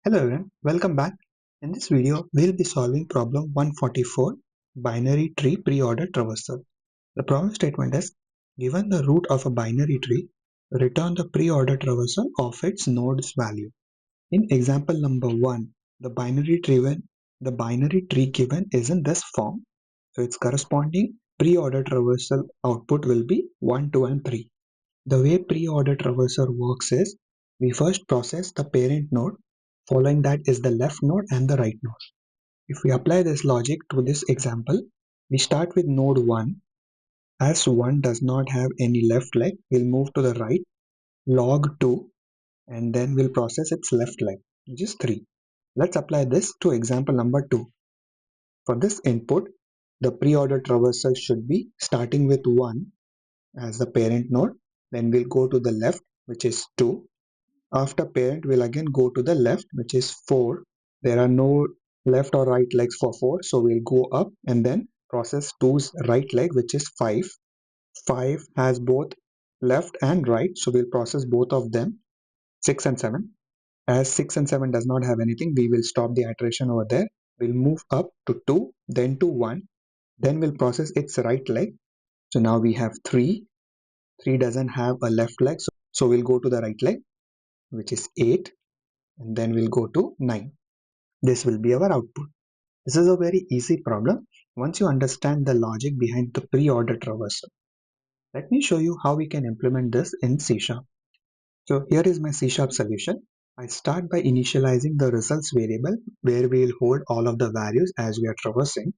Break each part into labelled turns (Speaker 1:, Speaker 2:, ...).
Speaker 1: Hello everyone, welcome back. In this video, we'll be solving problem 144, binary tree pre-order traversal. The problem statement is, given the root of a binary tree, return the pre-order traversal of its node's value. In example number 1, the binary tree given is in this form, so its corresponding pre-order traversal output will be 1, 2 and 3. The way pre-order traversal works is, we first process the parent node, following that is the left node and the right node. If we apply this logic to this example, we start with node 1. As 1 does not have any left leg, we'll move to the right, log 2, and then we'll process its left leg, which is 3. Let's apply this to example number 2. For this input, the pre-order traversal should be starting with 1 as the parent node, then we'll go to the left, which is 2. After parent, we'll again go to the left, which is 4. There are no left or right legs for 4, so we'll go up and then process 2's right leg, which is 5. 5 has both left and right, so we'll process both of them, 6 and 7. As 6 and 7 does not have anything, we will stop the iteration over there. We'll move up to 2, then to 1, then we'll process its right leg. So now we have 3. 3 doesn't have a left leg, so we'll go to the right leg, which is 8, and then we'll go to 9. This will be our output. This is a very easy problem once you understand the logic behind the pre-order traversal. Let me show you how we can implement this in C#. So here is my C# solution. I start by initializing the results variable where we will hold all of the values as we are traversing.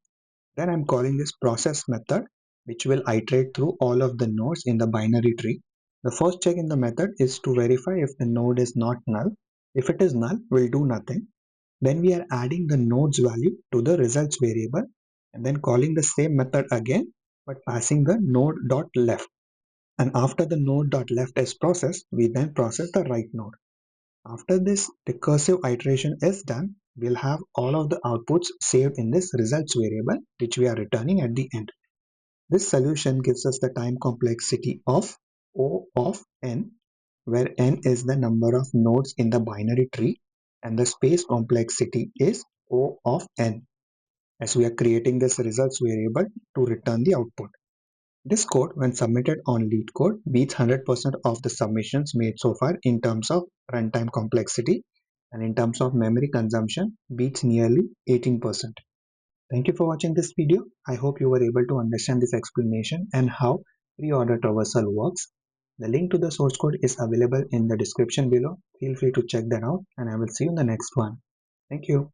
Speaker 1: Then I'm calling this process method, which will iterate through all of the nodes in the binary tree. The first check in the method is to verify if the node is not null. If it is null, we'll do nothing. Then we are adding the node's value to the results variable and then calling the same method again but passing the node.left. And after the node.left is processed, we then process the right node. After this recursive iteration is done, we'll have all of the outputs saved in this results variable, which we are returning at the end. This solution gives us the time complexity of O of n, where n is the number of nodes in the binary tree and the space complexity is O of n, as we are creating this results variable to return the output. This code, when submitted on LeetCode, beats 100% of the submissions made so far in terms of runtime complexity, and in terms of memory consumption beats nearly 18%. Thank you for watching this video. I hope you were able to understand this explanation and how pre-order traversal works. The link to the source code is available in the description below. Feel free to check that out and I will see you in the next one. Thank you.